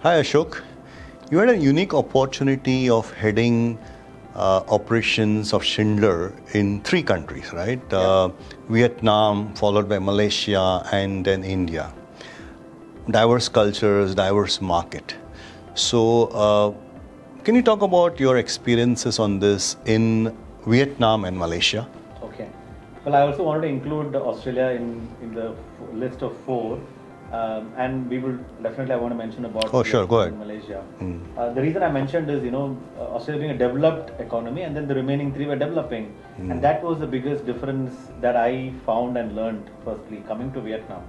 Hi Ashok. You had a unique opportunity of heading operations of Schindler in three countries, right? Vietnam, followed by Malaysia, and then India. Diverse cultures, diverse market. So, can you talk about your experiences on this in Vietnam and Malaysia? Okay. Well, I also wanted to include Australia in the list of four. And we will definitely, I want to mention about Oh, sure, go Vietnam ahead. and Malaysia. The reason I mentioned is, Australia being a developed economy and then the remaining three were developing. And that was the biggest difference that I found and learned, firstly, coming to Vietnam.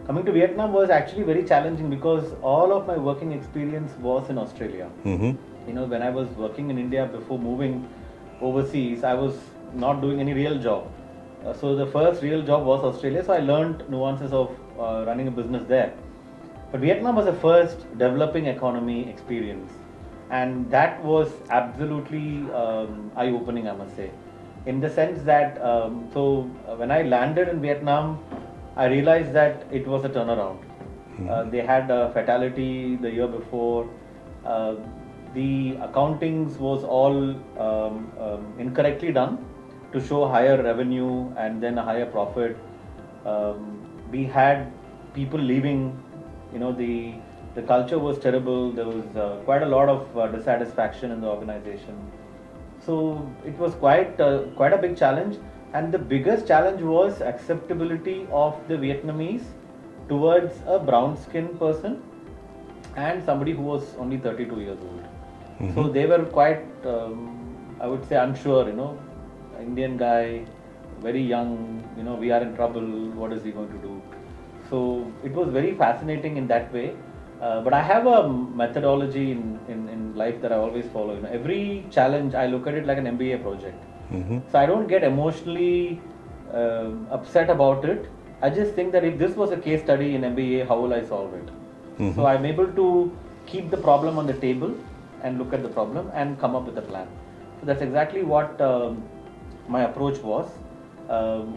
Coming to Vietnam was actually very challenging because all of my working experience was in Australia. When I was working in India before moving overseas, I was not doing any real job. So the first real job was Australia. So I learned nuances of running a business there. But Vietnam was the first developing economy experience, and that was absolutely eye-opening, I must say, in the sense that when I landed in Vietnam, I realized that it was a turnaround. They had a fatality the year before. The accountings was all incorrectly done to show higher revenue and then a higher profit. We had people leaving. The culture was terrible. There was quite a lot of dissatisfaction in the organization. So it was quite a big challenge, and the biggest challenge was acceptability of the Vietnamese towards a brown-skinned person and somebody who was only 32 years old. So they were quite, I would say, unsure. Indian guy, very young. We are in trouble. What is he going to do? So it was very fascinating in that way. But I have a methodology in life that I always follow. Every challenge, I look at it like an MBA project. So I don't get emotionally upset about it. I just think that if this was a case study in MBA, how will I solve it? So I'm able to keep the problem on the table and look at the problem and come up with a plan. So that's exactly what my approach was.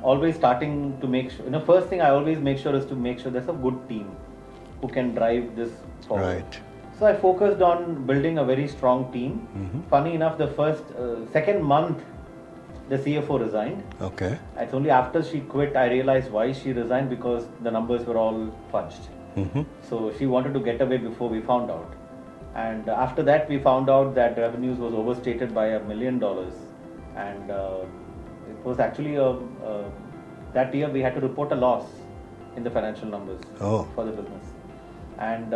Always starting to make sure, first thing I always make sure is to make sure there's a good team who can drive this forward. Right. So I focused on building a very strong team. Funny enough, the second month, the CFO resigned. Okay. It's only after she quit I realized why she resigned, because the numbers were all fudged. So she wanted to get away before we found out. And after that, we found out that revenues was overstated by $1 million. And it was actually that year we had to report a loss in the financial numbers for the business. And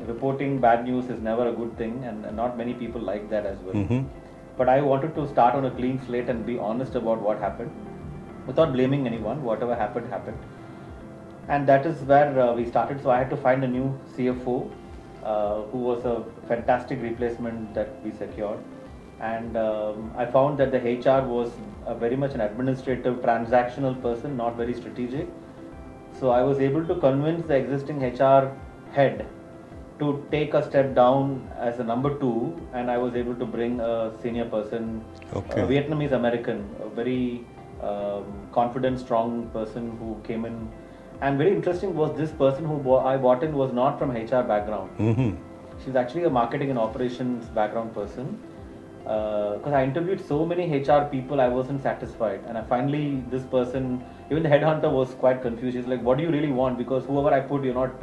reporting bad news is never a good thing, and not many people like that as well. But I wanted to start on a clean slate and be honest about what happened without blaming anyone. Whatever happened, happened. And that is where we started. So I had to find a new CFO who was a fantastic replacement that we secured. And I found that the HR was very much an administrative, transactional person, not very strategic. So I was able to convince the existing HR head to take a step down as a number two, and I was able to bring a senior person, a Vietnamese American, a very confident, strong person who came in. And very interesting was this person who I brought in was not from HR background. She's actually a marketing and operations background person. Because I interviewed so many HR people, I wasn't satisfied. And I finally, this person, even the headhunter was quite confused. He's like, what do you really want? Because whoever I put, you're not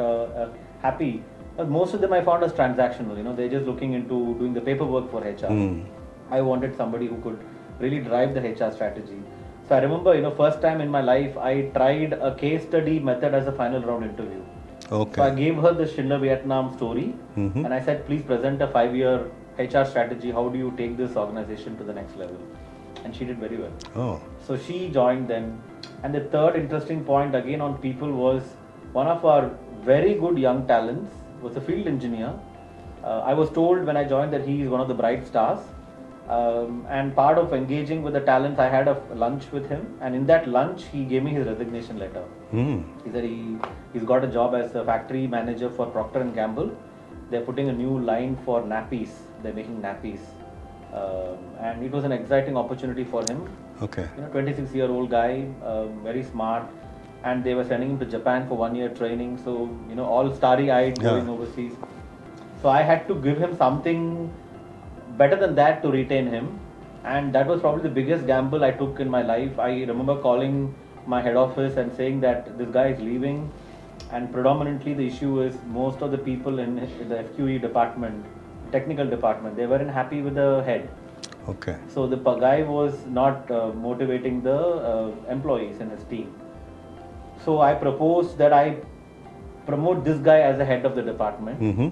happy. But most of them I found as transactional. They're just looking into doing the paperwork for HR. I wanted somebody who could really drive the HR strategy. So I remember, first time in my life, I tried a case study method as a final round interview. Okay. So I gave her the Schindler Vietnam story, and I said, please present a 5-year HR strategy. How do you take this organization to the next level? And she did very well. So she joined then. And the third interesting point again on people was one of our very good young talents was a field engineer. I was told when I joined that he is one of the bright stars. And part of engaging with the talents, I had a lunch with him, and in that lunch he gave me his resignation letter. He said he's got a job as a factory manager for Procter & Gamble. They're putting a new line for nappies. They're making nappies, and it was an exciting opportunity for him. Okay. 26-year-old guy, very smart, and they were sending him to Japan for 1 year training. So all starry-eyed Yeah. going overseas. So I had to give him something better than that to retain him, and that was probably the biggest gamble I took in my life. I remember calling my head office and saying that this guy is leaving, and predominantly the issue is most of the people in the FQE department, technical department, they weren't happy with the head. Okay. So the guy was not motivating the employees in his team. So I proposed that I promote this guy as the head of the department, Mm-hmm.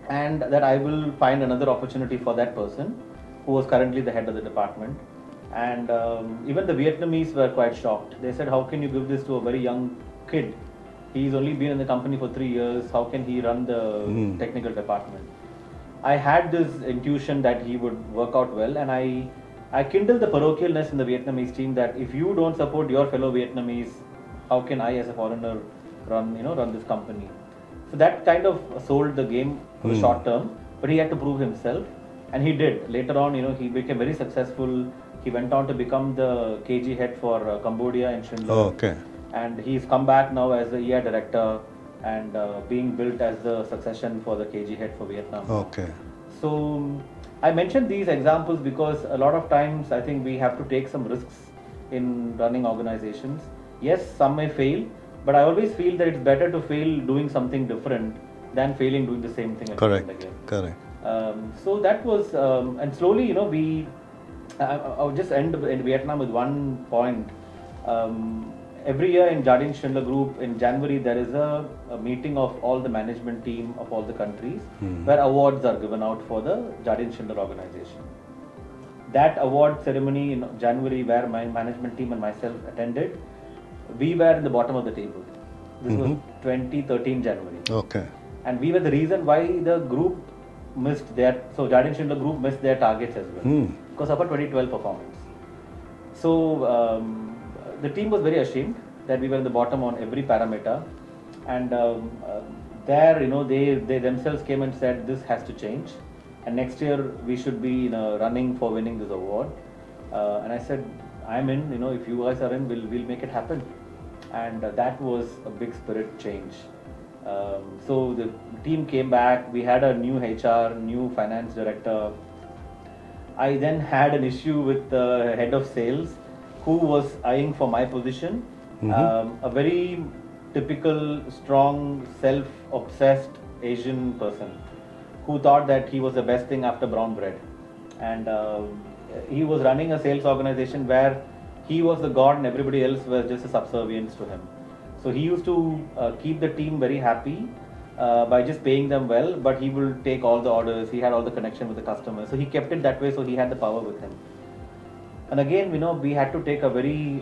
and that I will find another opportunity for that person who was currently the head of the department. And even the Vietnamese were quite shocked. They said, how can you give this to a very young kid? He's only been in the company for 3 years. How can he run the technical department? I had this intuition that he would work out well, and I kindled the parochialness in the Vietnamese team that if you don't support your fellow Vietnamese, how can I as a foreigner run this company? So that kind of sold the game for the short term, but he had to prove himself, and he did. Later on, he became very successful. He went on to become the KG head for Cambodia and Schindler. Oh, okay. And he's come back now as the EI director and being built as the succession for the KG head for Vietnam. Okay. So I mentioned these examples because a lot of times I think we have to take some risks in running organizations. Yes, some may fail, but I always feel that it's better to fail doing something different than failing doing the same thing again Correct. and again. Correct. So that was, and slowly, I'll just end in Vietnam with one point. Every year in Jardine Schindler Group in January, there is a meeting of all the management team of all the countries where awards are given out for the Jardine Schindler organization. That award ceremony in January, where my management team and myself attended, we were in the bottom of the table. This was 2013 January. Okay. And we were the reason why the group missed so Jardine Schindler Group missed their targets as well because of our 2012 performance. So the team was very ashamed that we were in the bottom on every parameter, and there they themselves came and said this has to change, and next year we should be running for winning this award. And I said, I'm in. If you guys are in, we'll make it happen. And that was a big spirit change. So the team came back. We had a new HR, new finance director. I then had an issue with the head of sales, who was eyeing for my position. A very typical, strong, self-obsessed Asian person who thought that he was the best thing after brown bread. And he was running a sales organization where he was the god and everybody else was just a subservience to him. So he used to keep the team very happy by just paying them well, but he will take all the orders. He had all the connection with the customers. So he kept it that way, so he had the power with him. And again, we had to take a very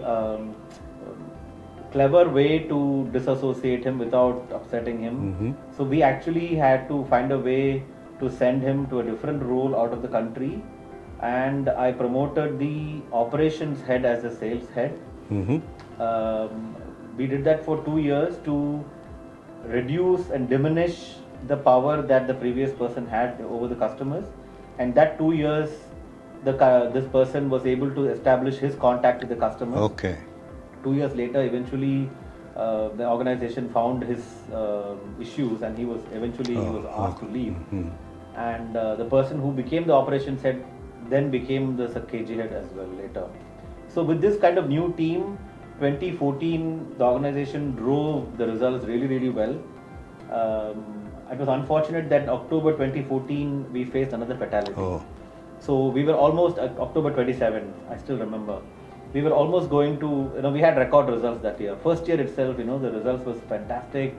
clever way to disassociate him without upsetting him. So we actually had to find a way to send him to a different role out of the country. And I promoted the operations head as the sales head. We did that for 2 years to reduce and diminish the power that the previous person had over the customers. And that 2 years, this person was able to establish his contact with the customers. Okay. 2 years later, eventually, the organization found his issues, and he was asked to leave. And the person who became the operations head then became the KG head as well later. So with this kind of new team, 2014, the organization drove the results really, really well. It was unfortunate that October 2014, we faced another fatality. Oh. So we were almost at October 27, I still remember. We were almost going to, we had record results that year. First year itself, the results was fantastic.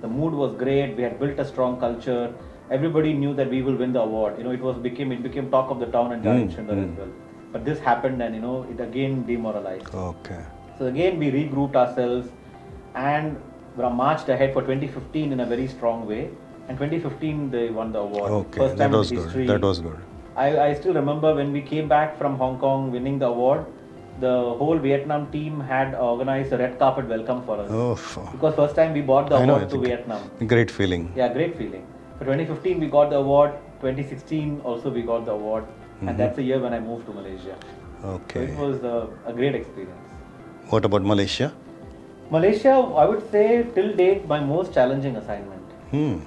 The mood was great. We had built a strong culture. Everybody knew that we will win the award. It became talk of the town and Jardine Schindler as well. But this happened, and it again demoralized. Okay. So again, we regrouped ourselves and marched ahead for 2015 in a very strong way. And 2015, they won the award. Okay, First time that was in history. good. That was good. I still remember when we came back from Hong Kong winning the award, the whole Vietnam team had organized a red carpet welcome for us. Oh. Because first time we brought the award to Vietnam. Great feeling. Yeah, great feeling. For 2015 we got the award. 2016 also we got the award. And that's the year when I moved to Malaysia. Okay. So it was a great experience. What about Malaysia? Malaysia, I would say till date my most challenging assignment. Hmm.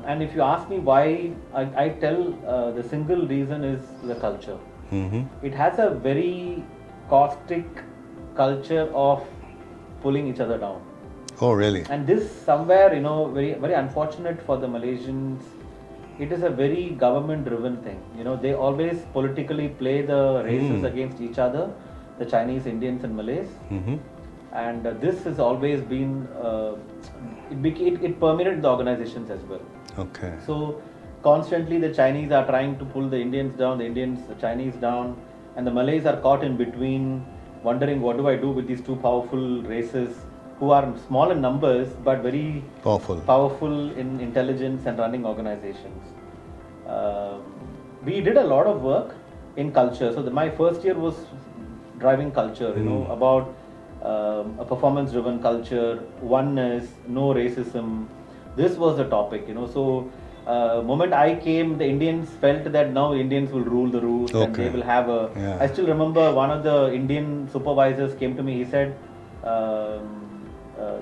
And if you ask me why, I tell the single reason is the culture. Mm-hmm. It has a very caustic culture of pulling each other down. Oh, really? And this somewhere, very very unfortunate for the Malaysians. It is a very government-driven thing. They always politically play the races against each other, the Chinese, Indians, and Malays. Mm-hmm. And this has always been it permeated the organizations as well. Okay. So constantly the Chinese are trying to pull the Indians down, the Chinese down, and the Malays are caught in between, wondering what do I do with these two powerful races who are small in numbers but very powerful in intelligence and running organizations. We did a lot of work in culture. So my first year was driving culture, about a performance-driven culture, oneness, no racism. This was the topic, So, moment I came, the Indians felt that now Indians will rule the roost and they will have a. Yeah. I still remember one of the Indian supervisors came to me. He said,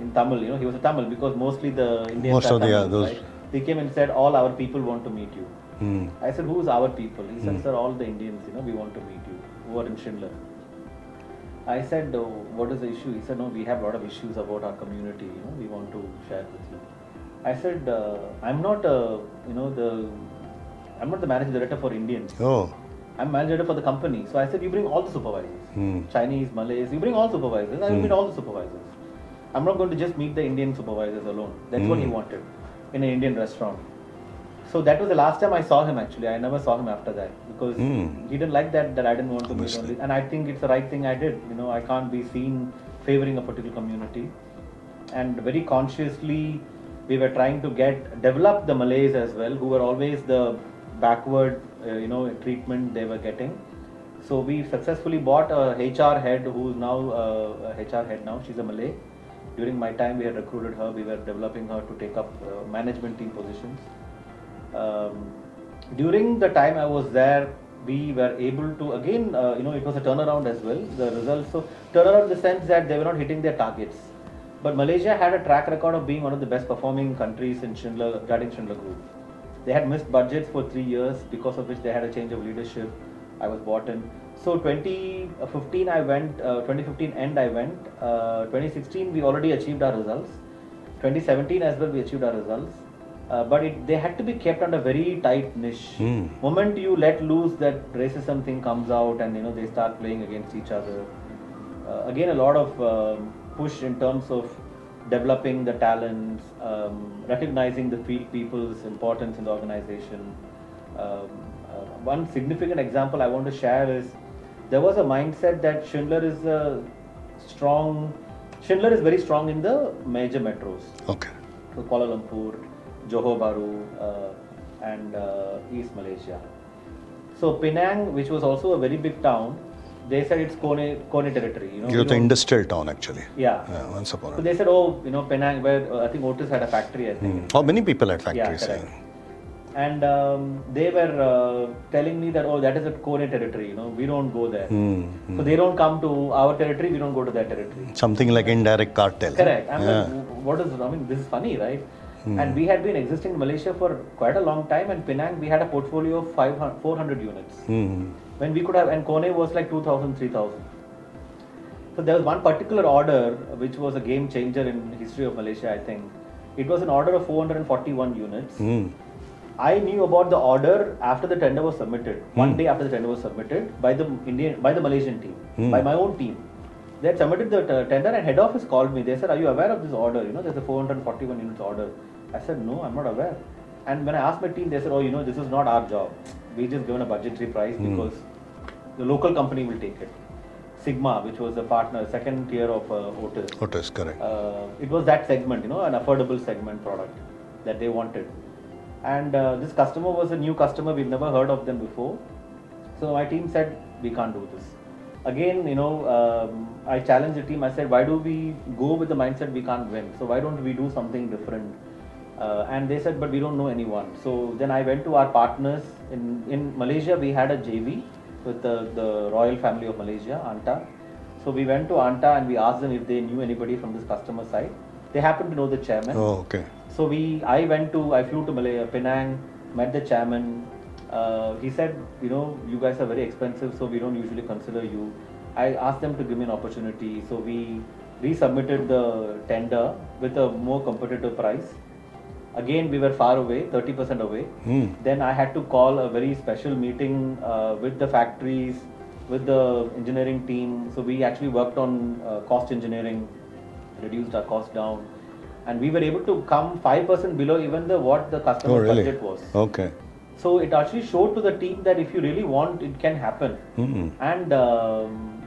in Tamil, he was a Tamil because mostly the Indians Most are of the Tamils, others. right? He came and said, all our people want to meet you. Hmm. I said, who's our people? He said, sir, all the Indians, we want to meet you who are in Schindler. I said, what is the issue? He said, no, we have a lot of issues about our community, we want to share with you. I said, I'm not, I'm not the managing director for Indians. Oh. I'm manager director for the company. So I said, you bring all the supervisors, Chinese, Malays, you bring all supervisors. I will meet all the supervisors. I'm not going to just meet the Indian supervisors alone. That's what he wanted in an Indian restaurant. So that was the last time I saw him actually. I never saw him after that because he didn't like that I didn't want to meet only. And I think it's the right thing I did. I can't be seen favoring a particular community. And very consciously we were trying to develop the Malays as well, who were always the backward treatment they were getting. So we successfully bought a HR head who's now a HR head now. She's a Malay. During my time we had recruited her. We were developing her to take up management team positions. During the time I was there, we were able to again, it was a turnaround as well. The results, so turnaround in the sense that they were not hitting their targets. But Malaysia had a track record of being one of the best performing countries in Guiding Schindler Group. They had missed budgets for 3 years, because of which they had a change of leadership. I was bought in. So 2015 I went, 2015 end I went. 2016 we already achieved our results. 2017 as well we achieved our results. But they had to be kept under very tight niche. Moment you let loose, that racism thing comes out and they start playing against each other. Again, a lot of push in terms of developing the talents, recognizing the field people's importance in the organization. One significant example I want to share is there was a mindset that Schindler is very strong in the major metros. Okay. So Kuala Lumpur, Johor Bahru, and East Malaysia. So Penang, which was also a very big town, they said it's Kone territory. You're the industrial town actually. Yeah. Once upon a So they said, Penang, where I think Otis had a factory, I think. How many people had factories? Yeah, correct. And they were telling me that, that is a Kone territory, we don't go there. So they don't come to our territory, we don't go to their territory. Something like indirect cartel. Correct. I'm like, this is funny, right? And we had been existing in Malaysia for quite a long time, and Penang, we had a portfolio of 400 units. When we could have, and Kone was like 2,000, 3,000. So there was one particular order which was a game changer in the history of Malaysia, I think. It was an order of 441 units. I knew about the order after the tender was submitted. One day after the tender was submitted by the Malaysian team, by my own team. They had submitted the tender and head office called me. They said, are you aware of this order? There's a 441 units order. I said, no, I'm not aware. And when I asked my team, they said, this is not our job. We just given a budgetary price because the local company will take it. Sigma, which was the partner, second tier of Otis. Otis, correct. It was that segment, an affordable segment product that they wanted. And this customer was a new customer. We've never heard of them before. So my team said, we can't do this. Again, I challenged the team. I said, why do we go with the mindset we can't win? So why don't we do something different? And they said, but we don't know anyone. So then I went to our partners. In Malaysia, we had a JV with the royal family of Malaysia, Anta. So we went to Anta and we asked them if they knew anybody from this customer side. They happened to know the chairman. Oh, okay. So I flew to Malaya, Penang, met the chairman. He said, you guys are very expensive, so we don't usually consider you. I asked them to give me an opportunity. So we resubmitted the tender with a more competitive price. Again, we were far away, 30% away. Then I had to call a very special meeting with the factories, with the engineering team. So we actually worked on cost engineering, reduced our cost down, and we were able to come 5% below even what the customer budget was. Okay. So it actually showed to the team that if you really want, it can happen. And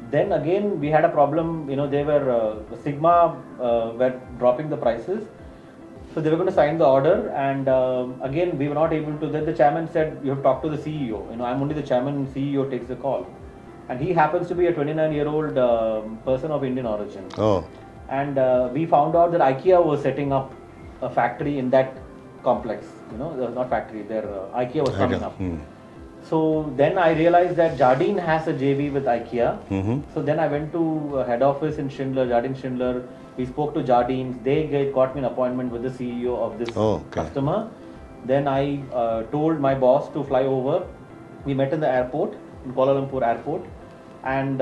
then again, we had a problem. They were Sigma were dropping the prices. So they were going to sign the order, and again we were not able to. Then the chairman said, "You have talked to the CEO. I'm only the chairman. CEO takes the call." And he happens to be a 29-year-old person of Indian origin. Oh. And we found out that IKEA was setting up a factory in that complex. Not factory, their IKEA was coming up. So then I realized that Jardine has a JV with IKEA. So then I went to head office in Schindler, Jardine Schindler. We spoke to Jardine. They got me an appointment with the CEO of this customer. Then I told my boss to fly over. We met in the airport, in Kuala Lumpur airport. And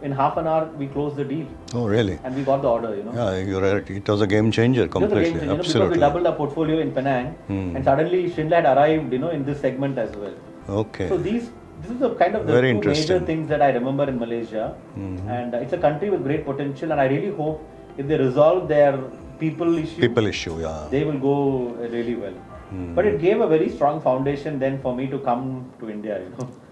in half an hour, we closed the deal. Oh, really? And we got the order, Yeah, you're right. It was a game changer completely. It was a game changer, Absolutely. because we doubled our portfolio in Penang. And suddenly Schindler had arrived, in this segment as well. Okay. So this is the kind of the Very two major interesting. things that I remember in Malaysia. And it's a country with great potential, and I really hope if they resolve their people issue, yeah. they will go really well. But it gave a very strong foundation then for me to come to India,